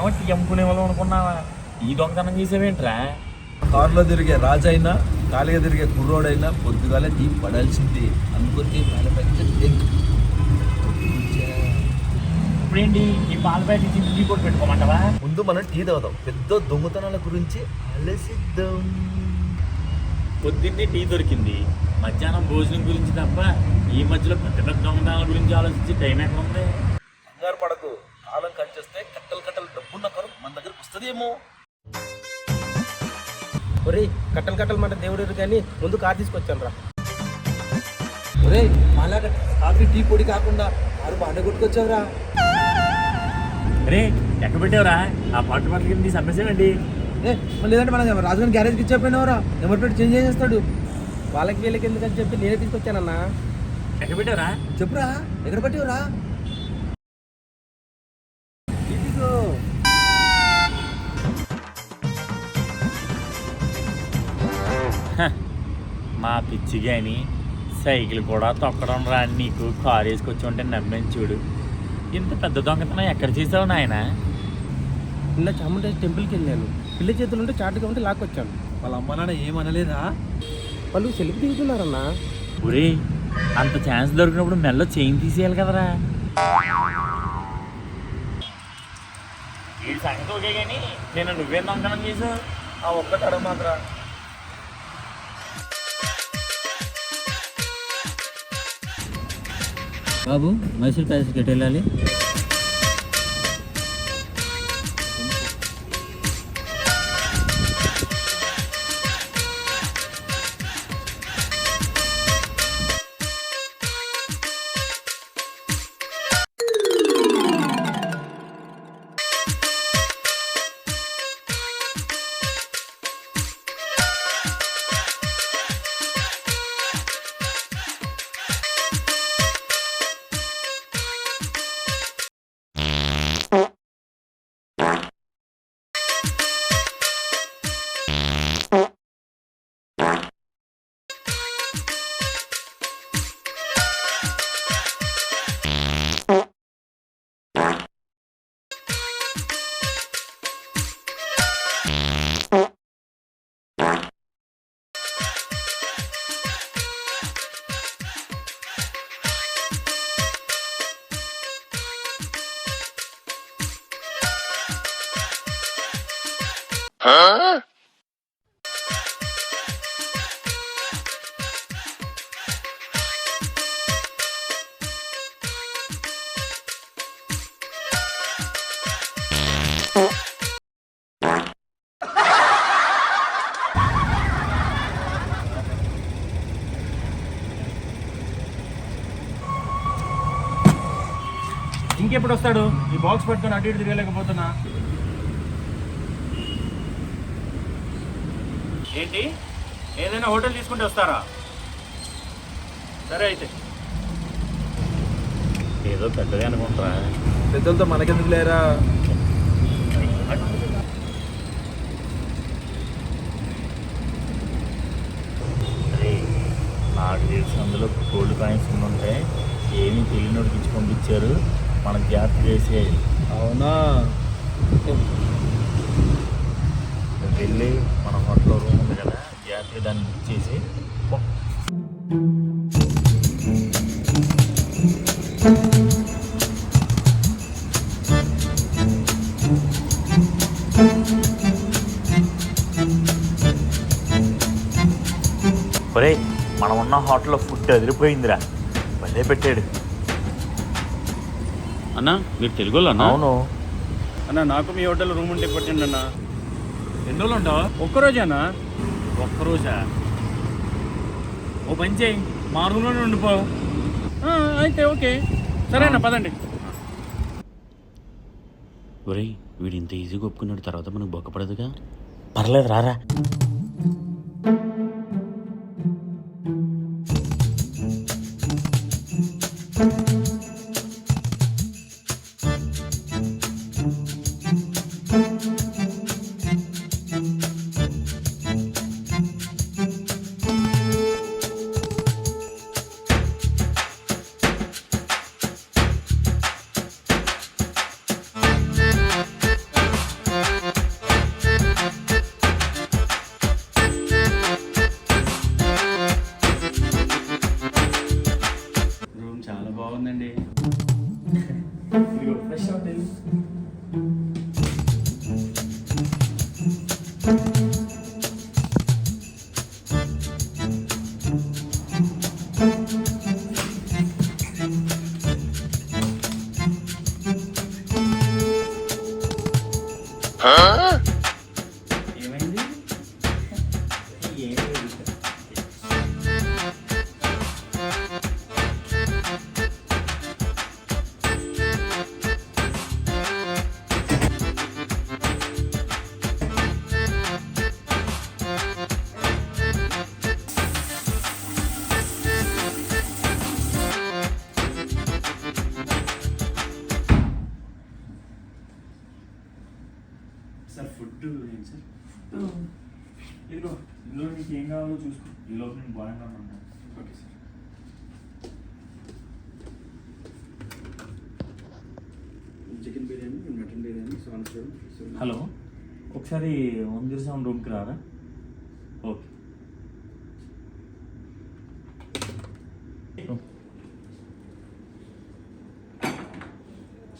మేమేమో టీ అమ్ముకునే వాళ్ళం అనుకున్నావా? ఈ దొంగతనం చేసేవేంట్రా? కారులో తిరిగే రాజైనా ఖాళీగా తిరిగే కుర్రోడైనా పొద్దుగాలే టీ పడాల్సింది. అందుకొరికి ఇప్పుడేంటి ఈ పాల ప్యాకెట్ ఇచ్చి టీ కూడా పెట్టుకోమంటావా? ముందు మనం టీ తాగుదాం, పెద్ద దొంగతనాల గురించి ఆలోచిద్దాం. పొద్దున్నే టీ దొరికింది, మధ్యాహ్నం భోజనం గురించి తప్ప ఈ మధ్యలో పెద్ద పెద్ద దొంగతనాల గురించి ఆలోచించి టైం ఎక్కడ ఉంది? కంగారు పడకు, కాలం కంచేస్తే కట్టలు కట్టలు డబ్బున్న కరు మన దగ్గరకు వస్తుందేమో. ఒరే కట్టలు కట్టలు మాట దేవుడు కానీ ముందు కారు తీసుకొచ్చాను రా. ఒరే మళ్ళా కాఫీ టీ పొడి కాకుండా కారు బాగానే కొట్టుకొచ్చావురా. అరే ఎక్కడ పెట్టావురా ఆ పట్టు పట్ల కింద సమస్యమండి? మళ్ళీ లేదంటే మనం రాజుగారి గ్యారేజ్కి ఇచ్చేపోయినావురా, నెంబర్ ప్లేట్ చేంజ్ చేసేస్తాడు. వాళ్ళకి వీళ్ళకి ఎందుకని చెప్పి నేనే తీసుకొచ్చానన్నా. ఎక్కడ పెట్టావురా? చెప్పురా, ఎక్కడ పట్టివరా? మా పిచ్చి కానీ సైకిల్ కూడా తొక్కడం రా నీకు, కారు వేసుకొచ్చి ఉంటే నమ్మని చూడు. ఇంత పెద్ద దొంగతనం ఎక్కడ చేసావు నాయన? నిన్న చాముండేశ్వరి టెంపుల్కి వెళ్ళాను, పిల్ల చేతులు ఉంటే చాటుగా ఉంటే లాక్కొచ్చాను. వాళ్ళ అమ్మ నాన్న ఏమనలేదా? వాళ్ళు సెల్ఫీ దిగుతున్నారన్నా. ఒరే అంత ఛాన్స్ దొరికినప్పుడు మెల్ల చైన్ తీసేయాలి కదరా. ఈ సంగతి ఓకే కానీ నేను నువ్వేం దొంగతనం చేసావు? ఆ ఒక్కటి అడగమాకరా. బాబు మైసూర్ ప్యాలెస్కి ఎటు వెళ్ళాలి? ఇంకెప్పుడు వస్తాడు? ఈ బాక్స్ పట్టుకొని అటు ఇటు తిరగలేకపోతున్నా. ఏంటి ఏదైనా హోటల్ తీసుకుంటే వస్తారా? సరే అయితే. ఏదో పెద్దదే అనుకుంటారా? పెద్దలతో మనకెందుకు లేరా? అరే నాకు తెలిసి అందులో గోల్డ్ కాయిన్స్ ఉంటే ఏమీ తెలియనోడికి ఇచ్చి పంపించారు, మనకు జాగ్రత్త చేసేయాలి. అవునా? వెళ్ళి మన హోటల్లో రూమ్ ఉంది కదా, జాగ్రత్తగా దాన్ని బుక్ చేసి ఒరే మనం ఉన్న హోటల్లో ఫుడ్ అదిరిపోయిందిరా, భలే పెట్టాడు. అన్నా మీరు తెలుగు అన్నా? అవును అన్న నాకు మీ హోటల్ రూమ్ ఉంటే పెట్టండి అన్న. ఎన్ని రోజులు ఉంటావు? ఒక్కరోజేనా? ఒక్కరోజా? ఓ పని చేయి, మా రూమ్లోనే ఉండిపో. అయితే ఓకే సరే అన్న పదండి. ఒరేయ్ వీడు ఇంత ఈజీగా ఒప్పుకున్నాడు, తర్వాత మనకు బొక్కపడదుగా. పర్లేదు రారా. ఏమైంది? ఏం లేదు. సార్ ఫుడ్ ఏంటి సార్? ఇదిగో ఇందులో మీకు ఏం కావాలో చూసుకో. ఈ లోపల నేను బాగా ఉన్నాను. Okay sir. Chicken biryani, mutton biryani, hello, ఒకసారి 107 రూమ్కి రారా? ఓకే.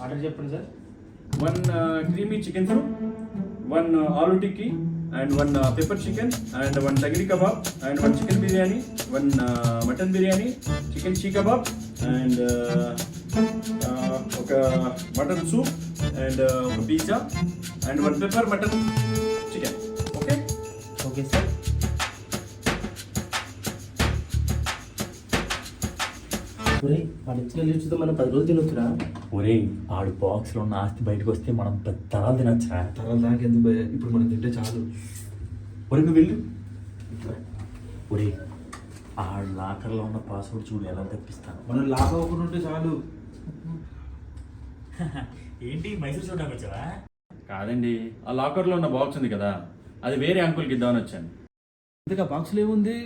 ఆర్డర్ చెప్పండి sir. 1 creamy chicken soup, 1 aloo tikki, and 1 pepper chicken, and 1 tagri kebab, and 1 chicken biryani, 1 mutton biryani, chicken cheek kebab, and oka mutton soup, and oka pizza, and 1 pepper mutton chicken. Okay? Okay sir. వాడు ఇచ్చిన లిస్టుతో మనం 10 రోజులు తినొచ్చురా. ఒరే, ఆడు బాక్స్లో ఉన్న ఆస్తి బయటకు వస్తే మనం పెద్ద తరాలు తినచ్చా? తరాల దాకా ఎందుకు భయ్యా, ఇప్పుడు మనం తింటే చాలు. ఒరే నువ్వు వెళ్ళు. ఒరే, ఆ లాకర్లో ఉన్న పాస్వర్డ్ చూడు ఎలా తెప్పిస్తాను. మనం లాక్ అవ్వకుండా ఉంటే చాలు. ఏంటి మైసూర్ చూడడానికి వచ్చావా? కాదండి, ఆ లాకర్లో ఉన్న బాక్స్ ఉంది కదా, అది వేరే అంకుల్కి ఇద్దామని వచ్చాను. ఇంతగా బాక్స్లో ఏముంది?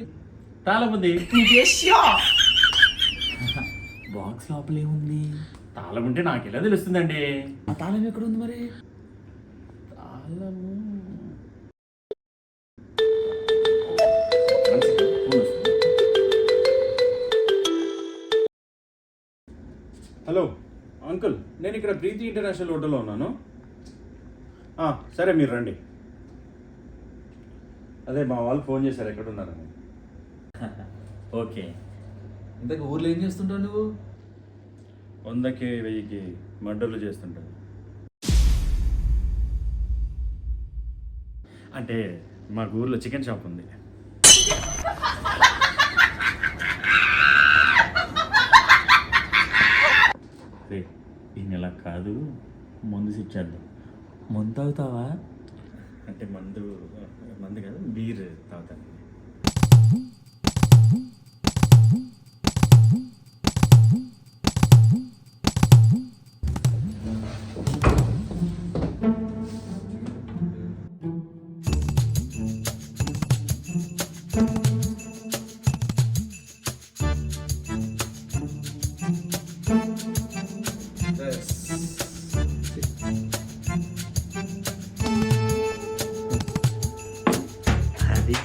తాళం ఉంది. బాక్స్ లోపల ఏముంది? తాళం ఉంటే నాకు ఎలా తెలుస్తుందండి? ఆ తాళం ఎక్కడ ఉంది మరి? తాళము హలో అంకుల్, నేను ఇక్కడ ప్రీతి ఇంటర్నేషనల్ హోటల్లో ఉన్నాను. సరే మీరు రండి. అదే మా వాళ్ళు ఫోన్ చేశారు ఎక్కడ ఉన్నారని. ఓకే. ఇంతకు ఊర్లో ఏం చేస్తుంటావు నువ్వు? 100కి 1000కి మర్డర్లు చేస్తుంటారు. అంటే మాకు ఊర్లో చికెన్ షాప్ ఉంది. రే, ఈ నెల కాదు, మందు ఇచ్చేద్దాం. మందు తాగుతావా? అంటే మందు కాదు, బీర్ తాగుతాను. అది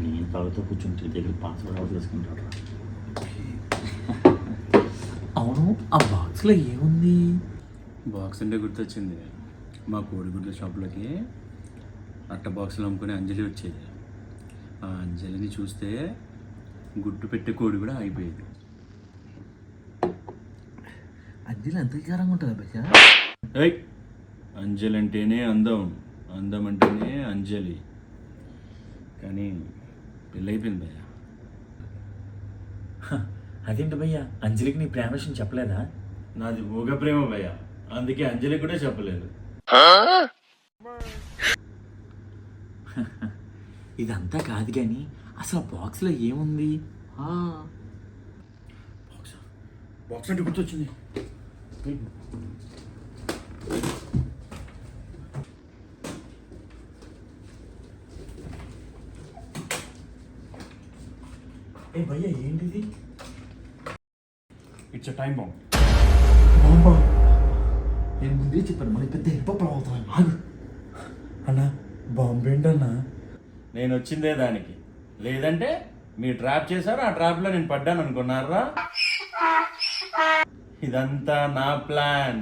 నేను తాగుతూ కూర్చుంటే దగ్గర పాస్వర్డ్ అవుట్ చేసుకుంటాడు. అవును, ఆ బాక్స్లో ఏముంది? బాక్స్ అంటే గుర్తొచ్చింది, మా కోడిగుడ్ల షాప్లోకి అట్ట బాక్సులు అమ్ముకునే అంజలి వచ్చేది. ఆ అంజలిని చూస్తే గుడ్డు పెట్టే కోడి కూడా అయిపోయేది. అంజలి ఎంత వికారంగా ఉంటుంది భయ్యా. ఏయ్, అంజలి అంటేనే అందం, అందం అంటేనే అంజలి. కానీ పెళ్ళైపోయింది భయ్యా. అదేంటి భయ్యా, అంజలికి నీ ప్రేమ విషయం చెప్పలేదా? నాది ఊగ ప్రేమ భయ్యా, అందుకే అంజలి కూడా చెప్పలేదు. ఇదంతా కాదు కానీ అసలు ఆ బాక్స్లో ఏముంది? బాక్స్ అంటే గుర్తొచ్చింది. ఏ భయ్యా, ఏంటిది? It's time bomb. నేను ముందే చెప్పాను, మన పెద్ద హెల్ప్ అవుతాను. ఆగు అన్నా, బాంబు ఏంటన్నా? నేను వచ్చిందే దానికి, లేదంటే మీరు ట్రాప్ చేశారు, ఆ ట్రాప్లో నేను పడ్డాను అనుకున్నారా? ఇదంతా నా ప్లాన్.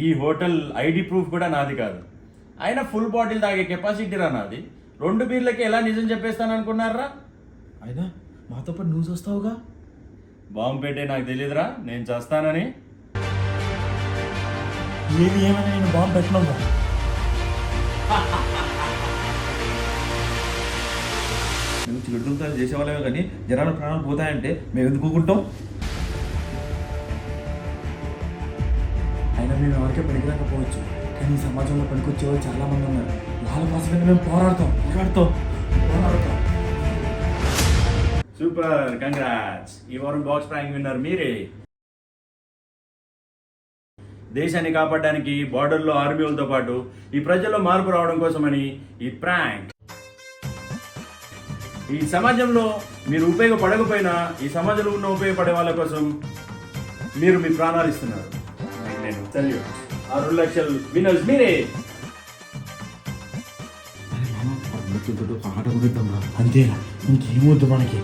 ఈ హోటల్ ఐడి ప్రూఫ్ కూడా నాది కాదు. అయినా ఫుల్ బాటిల్ తాగే కెపాసిటీ రా నాది. 2 బీర్లకి ఎలా నిజం చెప్పేస్తాను అనుకున్నారా? అయినా మాతో పాటు నువ్వు చూస్తావుగా. బాంబు పెట్టే నాకు తెలియదురా నేను చేస్తానని. ఏది ఏమైనా నేను బాంబు పెట్టినాము. నువ్వు చిరుడుతాలు చేసేవాళ్ళమే కానీ జనాల ప్రాణాలు పోతాయంటే మేము ఎందుకు ఊరుకుంటాం? అయినా మేము ఎవరికే పనికిరాకపోవచ్చు, కానీ ఈ సమాజంలో పనికొచ్చేవాళ్ళు చాలా మంది ఉన్నారు. వాళ్ళ కోసమే మేము పోరాడతాం. Super, congrats. ఈ వారం బాక్స్ ప్రాంక్ విన్నర్ మీరే. దేశాన్ని కాపాడడానికి బార్డర్లో ఆర్మీలతో పాటు ఈ ప్రజల్లో మార్పు రావడం కోసమని ఈ ప్రాంక్. ఈ సమాజంలో మీరు ఉపయోగపడకపోయినా ఈ సమాజంలో ఉన్న ఉపయోగపడే వాళ్ళ కోసం మీరు మీ ప్రాణాలు ఇస్తున్నారు. నేను సెల్యూట్. 6 లక్షల విన్నర్స్ మీరే. ఆట కొనిద్దాం రా, అంతేనా? ఇంకేమొద్దు మనకి.